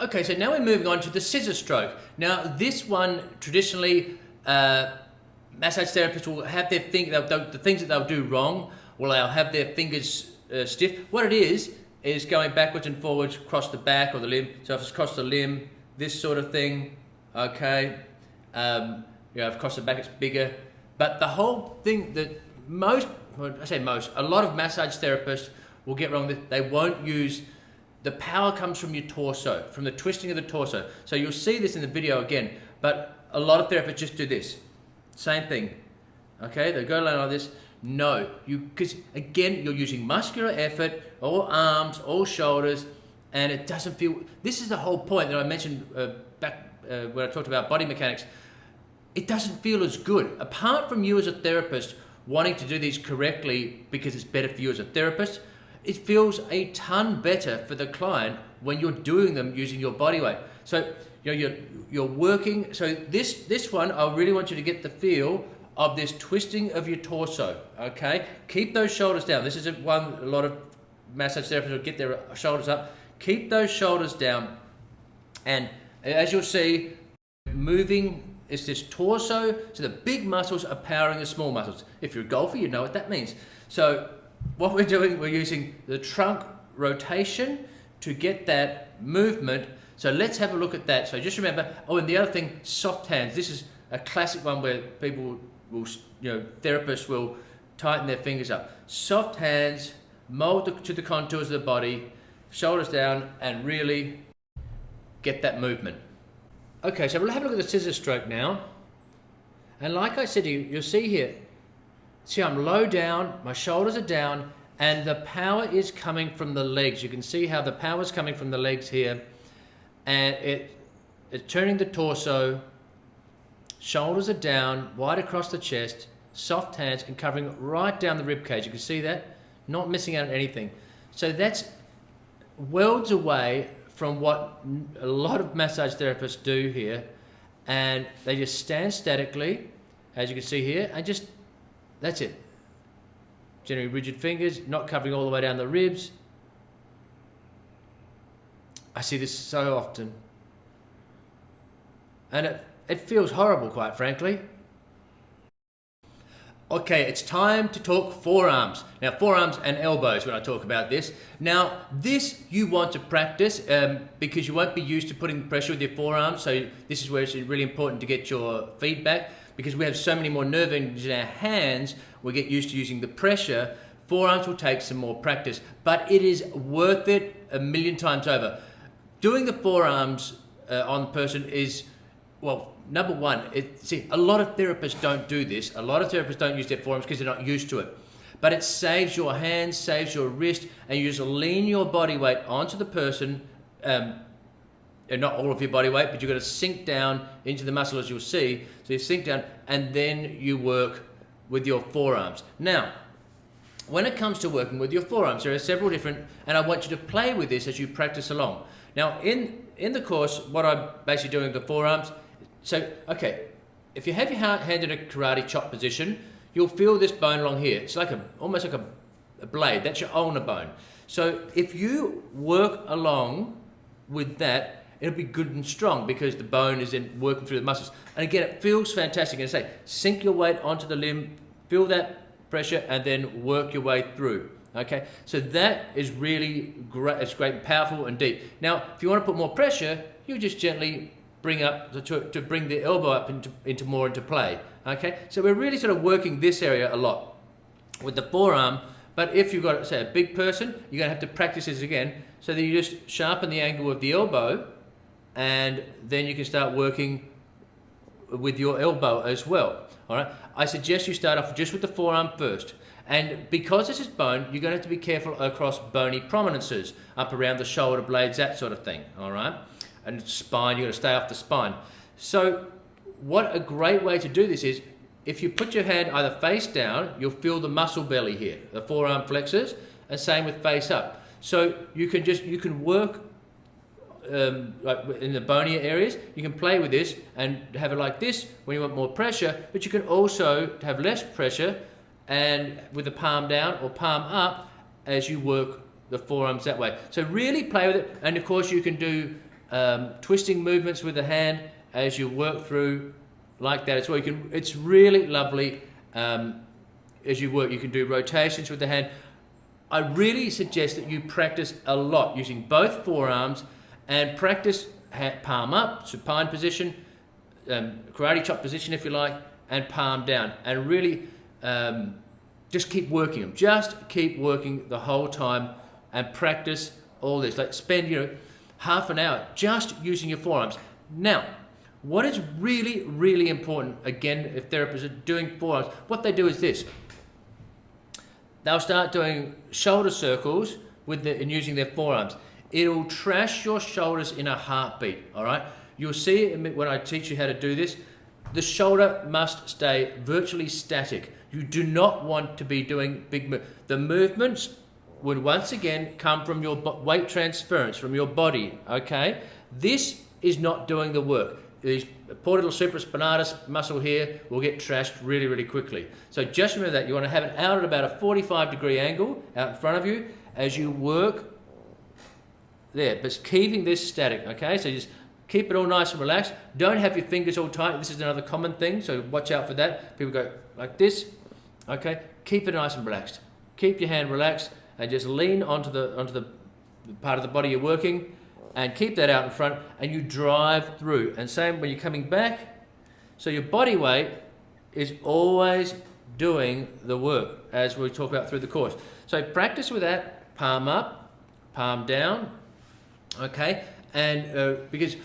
Okay, so now we're moving on to the scissor stroke. Now this one, traditionally, massage therapists will have their the things that they'll do wrong, well, they'll have their fingers stiff. What it is going backwards and forwards across the back or the limb. So if it's across the limb, this sort of thing, okay. Across the back it's bigger. But the whole thing that a lot of massage therapists will get wrong, that they won't use, the power comes from your torso, from the twisting of the torso. So you'll see this in the video again, but a lot of therapists just do this. Same thing, okay? They go like this. No, because again, you're using muscular effort, all arms, all shoulders, and it doesn't feel, this is the whole point that I mentioned back when I talked about body mechanics. It doesn't feel as good. Apart from you as a therapist wanting to do these correctly because it's better for you as a therapist, it feels a ton better for the client when you're doing them using your body weight. So you're working. So this one, I really want you to get the feel of this twisting of your torso. Okay, keep those shoulders down. This is one a lot of massage therapists will get their shoulders up. Keep those shoulders down, and as you'll see, moving. It's this torso, so the big muscles are powering the small muscles. If you're a golfer, you know what that means. So what we're doing, we're using the trunk rotation to get that movement. So let's have a look at that. So just remember, and the other thing, soft hands. This is a classic one where people will, therapists will tighten their fingers up. Soft hands, mold to the contours of the body, shoulders down, and really get that movement. Okay, so we'll have a look at the scissor stroke now. And like I said to you, you'll see here, see I'm low down, my shoulders are down, and the power is coming from the legs. You can see how the power is coming from the legs here. And it's turning the torso, shoulders are down, wide across the chest, soft hands, and covering right down the rib cage. You can see that, not missing out on anything. So that's worlds away from what a lot of massage therapists do here, and they just stand statically, as you can see here, and just, that's it. Generally rigid fingers, not covering all the way down the ribs. I see this so often. And it feels horrible, quite frankly. Okay, it's time to talk forearms. Now, forearms and elbows when I talk about this. Now, this you want to practice because you won't be used to putting pressure with your forearms. So this is where it's really important to get your feedback, because we have so many more nerve endings in our hands, we get used to using the pressure. Forearms will take some more practice, but it is worth it a million times over. Doing the forearms on the person is, well, number one, a lot of therapists don't do this. A lot of therapists don't use their forearms because they're not used to it. But it saves your hands, saves your wrist, and you just lean your body weight onto the person, and not all of your body weight, but you've got to sink down into the muscle, as you'll see. So you sink down, and then you work with your forearms. Now, when it comes to working with your forearms, there are several different, and I want you to play with this as you practice along. Now, in the course, what I'm basically doing with the forearms, so, okay, if you have your hand in a karate chop position, you'll feel this bone along here. It's like almost like a blade. That's your ulnar bone. So if you work along with that, it'll be good and strong because the bone is in working through the muscles. And again, it feels fantastic. And I say, sink your weight onto the limb, feel that pressure, and then work your way through. Okay, so that is really great. It's great and powerful and deep. Now, if you want to put more pressure, you just gently bring up to bring the elbow up into play. Okay, so we're really sort of working this area a lot with the forearm. But if you've got, say, a big person, you're going to have to practice this again, so that you just sharpen the angle of the elbow, and then you can start working with your elbow as well. All right, I suggest you start off just with the forearm first. And because this is bone, you're going to have to be careful across bony prominences, up around the shoulder blades, that sort of thing. All right. And spine, you've got to stay off the spine. So what a great way to do this is, if you put your hand either face down, you'll feel the muscle belly here, the forearm flexors, and same with face up. So you can work like in the bonier areas. You can play with this and have it like this when you want more pressure, but you can also have less pressure and with the palm down or palm up as you work the forearms that way. So really play with it, and of course you can do twisting movements with the hand as you work through like that as well. It's really lovely as you work. You can do rotations with the hand. I really suggest that you practice a lot using both forearms and practice palm up, supine position, karate chop position if you like, and palm down, and really just keep working them. Just keep working the whole time and practice all this. Like spend half an hour just using your forearms. Now, what is really, really important, again, if therapists are doing forearms, what they do is this. They'll start doing shoulder circles and using their forearms. It'll trash your shoulders in a heartbeat, all right? You'll see when I teach you how to do this, the shoulder must stay virtually static. You do not want to be doing big movements. The movements would once again come from your weight transference, from your body, okay? This is not doing the work. The portator supraspinatus muscle here will get trashed really, really quickly. So just remember that. You want to have it out at about a 45-degree angle out in front of you as you work there, but keeping this static, okay? So just keep it all nice and relaxed. Don't have your fingers all tight. This is another common thing, so watch out for that. People go like this, okay? Keep it nice and relaxed. Keep your hand relaxed and just lean onto the part of the body you're working, and keep that out in front, and you drive through. And same when you're coming back, so your body weight is always doing the work as we talk about through the course. So practice with that, palm up, palm down, okay? And because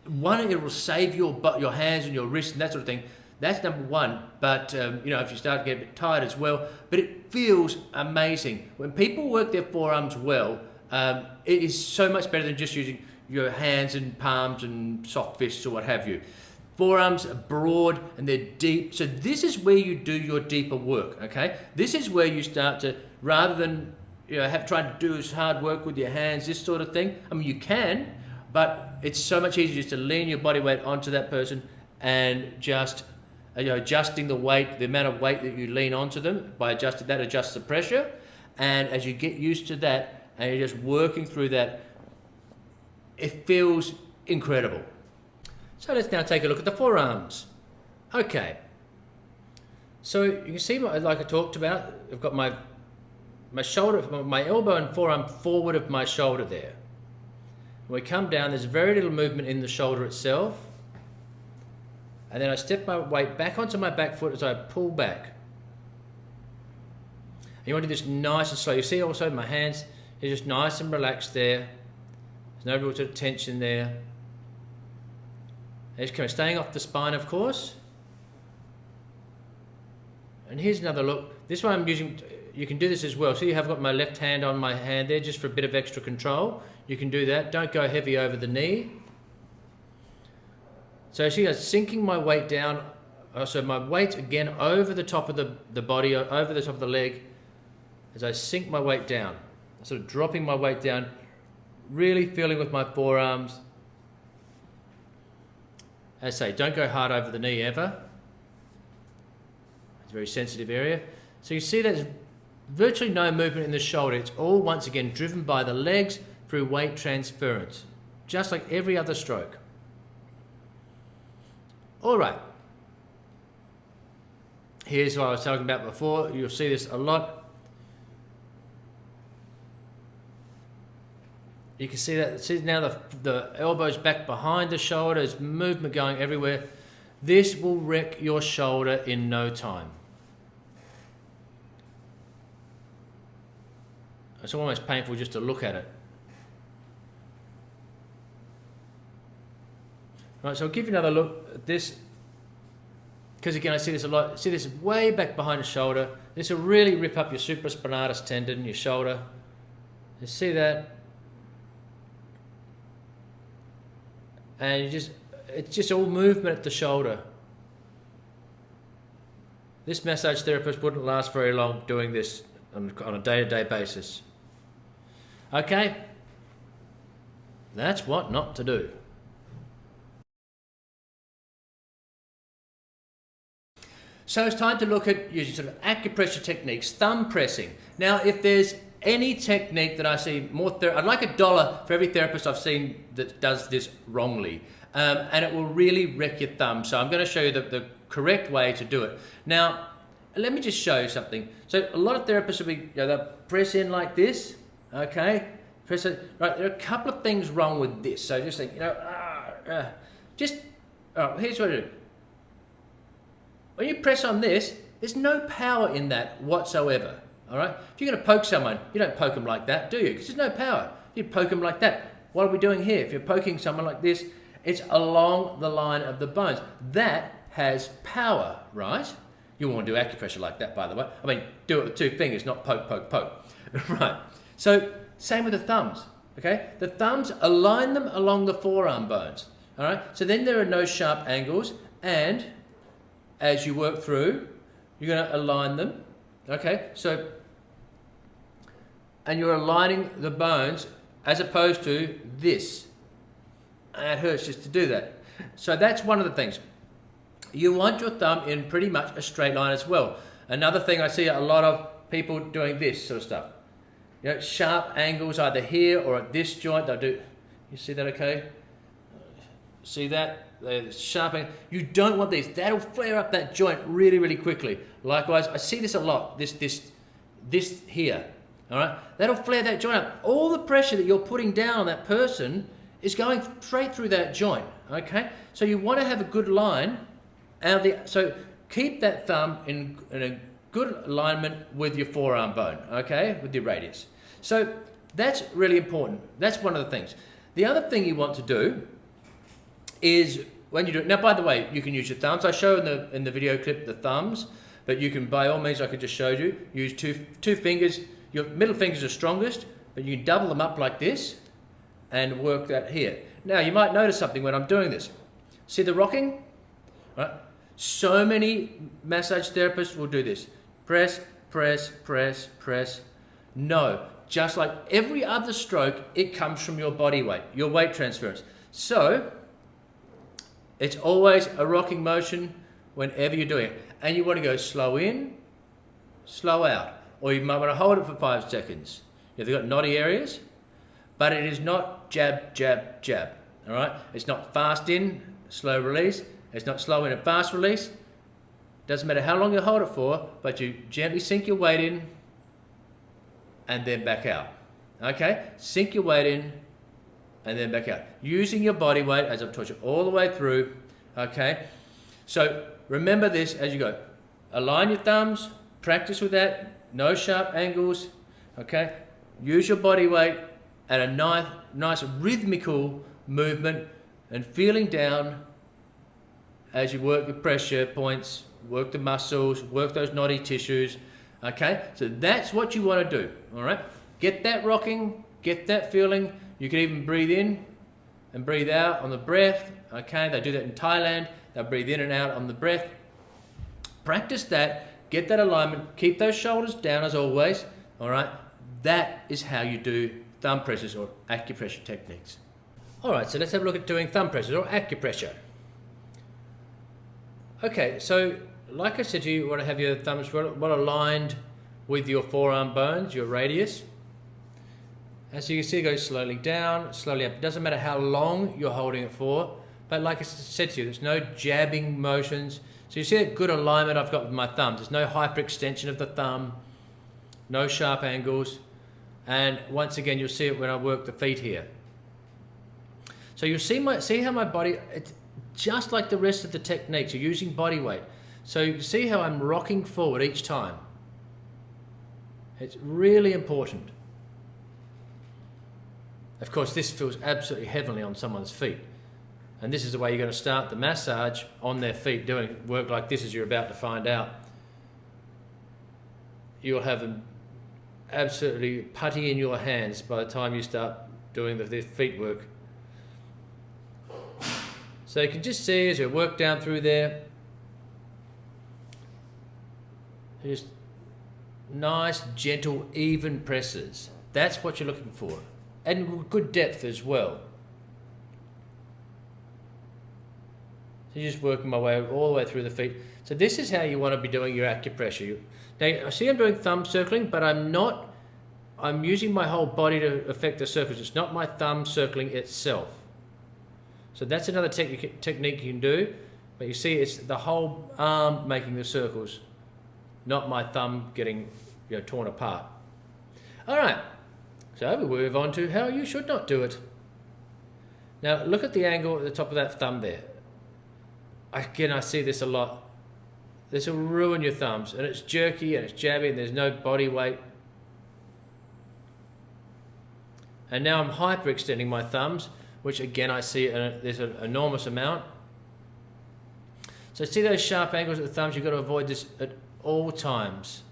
one, it will save your hands and your wrists and that sort of thing. That's number one. But if you start to get a bit tired as well, but it feels amazing when people work their forearms well. It is so much better than just using your hands and palms and soft fists or what have you. Forearms are broad and they're deep. So this is where you do your deeper work, okay? This is where you start to, rather than have tried to do as hard work with your hands, this sort of thing. I mean, you can, but it's so much easier just to lean your body weight onto that person and just adjusting the weight, the amount of weight that you lean onto them. By adjusting that, adjusts the pressure. And as you get used to that, and you're just working through that, it feels incredible. So let's now take a look at the forearms. Okay. So you can see, like I talked about, I've got my shoulder, my elbow and forearm forward of my shoulder there. When we come down, there's very little movement in the shoulder itself. And then I step my weight back onto my back foot as I pull back. And you want to do this nice and slow. You see also my hands, they're just nice and relaxed there. There's no real sort of tension there. And just kind of staying off the spine, of course. And here's another look. This one I'm using, you can do this as well. See, I've got my left hand on my hand there just for a bit of extra control. You can do that. Don't go heavy over the knee. So see, I'm sinking my weight down. So my weight again over the top of the body, over the top of the leg, as I sink my weight down. Sort of dropping my weight down, really feeling with my forearms. As I say, don't go hard over the knee ever. It's a very sensitive area. So you see there's virtually no movement in the shoulder. It's all once again driven by the legs through weight transference, just like every other stroke. All right. Here's what I was talking about before. You'll see this a lot. You can see that. See now the elbow's back behind the shoulder. There's movement going everywhere. This will wreck your shoulder in no time. It's almost painful just to look at it. Right, so I'll give you another look at this. Because again, I see this a lot. See this way back behind the shoulder. This will really rip up your supraspinatus tendon, your shoulder. You see that? And it's just all movement at the shoulder. This massage therapist wouldn't last very long doing this on a day-to-day basis. Okay? That's what not to do. So it's time to look at using sort of acupressure techniques, thumb pressing. Now, if there's any technique that I see I'd like $1 for every therapist I've seen that does this wrongly. And it will really wreck your thumb. So I'm going to show you the correct way to do it. Now, let me just show you something. So a lot of therapists will be, they'll press in like this, okay? Press it, right, there are a couple of things wrong with this. So just think, here's what I do. When you press on this, there's no power in that whatsoever, all right? If you're going to poke someone, you don't poke them like that, do you? Because there's no power. You poke them like that. What are we doing here? If you're poking someone like this, it's along the line of the bones. That has power, right? You won't do acupressure like that, by the way. I mean, do it with 2 fingers, not poke, poke, poke. Right. So, same with the thumbs, okay? The thumbs, align them along the forearm bones, all right? So then there are no sharp angles, and as you work through, you're going to align them, okay? So, and you're aligning the bones as opposed to this. And it hurts just to do that. So that's one of the things. You want your thumb in pretty much a straight line as well. Another thing, I see a lot of people doing this sort of stuff. Sharp angles either here or at this joint. They'll do, you see that okay? See that? They're sharp angles. You don't want these. That'll flare up that joint really, really quickly. Likewise, I see this a lot, this here, all right? That'll flare that joint up. All the pressure that you're putting down on that person is going straight through that joint, okay? So you want to have a good line out the, so keep that thumb in a good alignment with your forearm bone, okay? With your radius. So that's really important. That's one of the things. The other thing you want to do is when you do it, now by the way, you can use your thumbs. I show in the video clip the thumbs, but you can by all means, like I just showed you, use two fingers. Your middle fingers are strongest, but you can double them up like this and work that here. Now you might notice something when I'm doing this. See the rocking? Right? So many massage therapists will do this. Press, press, press, press. No, just like every other stroke, it comes from your body weight, your weight transference. So it's always a rocking motion whenever you're doing it. And you want to go slow in, slow out. Or you might want to hold it for 5 seconds. If you've got knotty areas, but it is not jab, jab, jab, all right? It's not fast in, slow release. It's not slow in and fast release. Doesn't matter how long you hold it for, but you gently sink your weight in and then back out, okay? Sink your weight in and then back out. Using your body weight, as I've taught you all the way through, okay? So remember this as you go. Align your thumbs, practice with that, no sharp angles, okay? Use your body weight and a nice rhythmical movement and feeling down as you work the pressure points, work the muscles, work those knotty tissues, okay? So that's what you want to do, all right? Get that rocking, get that feeling. You can even breathe in and breathe out on the breath, okay? They do that in Thailand. They'll breathe in and out on the breath. Practice that, get that alignment, keep those shoulders down as always, all right? That is how you do thumb presses or acupressure techniques. All right, so let's have a look at doing thumb presses or acupressure. Okay, so like I said to you, you want to have your thumbs well aligned with your forearm bones, your radius. As you can see, it goes slowly down, slowly up. It doesn't matter how long you're holding it for, but like I said to you, there's no jabbing motions. So you see a good alignment I've got with my thumbs. There's no hyperextension of the thumb, no sharp angles. And once again, you'll see it when I work the feet here. So you'll see how my body, it's just like the rest of the techniques, you're using body weight. So you can see how I'm rocking forward each time. It's really important. Of course, this feels absolutely heavenly on someone's feet. And this is the way you're going to start the massage on their feet, doing work like this as you're about to find out. You'll have them absolutely putty in your hands by the time you start doing the feet work. So you can just see as you work down through there, just nice, gentle, even presses. That's what you're looking for. And good depth as well. So you're just working my way all the way through the feet. So this is how you want to be doing your acupressure. Now, I see I'm doing thumb circling, but I'm not I'm using my whole body to affect the circles. It's not my thumb circling itself. So that's another technique you can do. But you see, it's the whole arm making the circles, not my thumb getting torn apart. All right, so we move on to how you should not do it. Now look at the angle at the top of that thumb there. Again, I see this a lot. This will ruin your thumbs, and it's jerky and it's jabby and there's no body weight. And now I'm hyperextending my thumbs, which again I see there's an enormous amount. So see those sharp angles at the thumbs? You've got to avoid this at all times.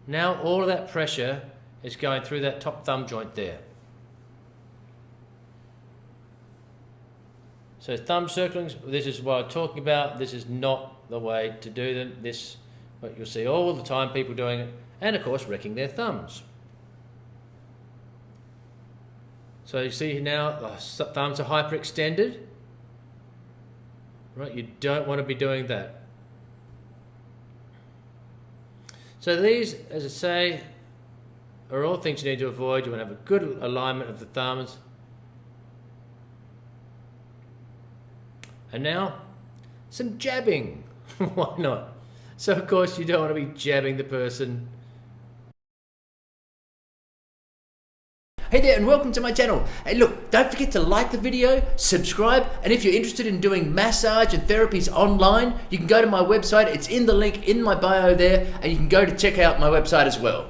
Now all of that pressure is going through that top thumb joint there. So thumb circlings, this is what I'm talking about. This is not the way to do them. But you'll see all the time people doing it, and of course wrecking their thumbs. So you see now the thumbs are hyperextended. Right, you don't want to be doing that. So these, as I say, are all things you need to avoid. You want to have a good alignment of the thumbs. And now, some jabbing. Why not? So of course you don't want to be jabbing the person. Hey there and welcome to my channel. Hey look, don't forget to like the video, subscribe, and if you're interested in doing massage and therapies online, you can go to my website. It's in the link in my bio there, and you can go to check out my website as well.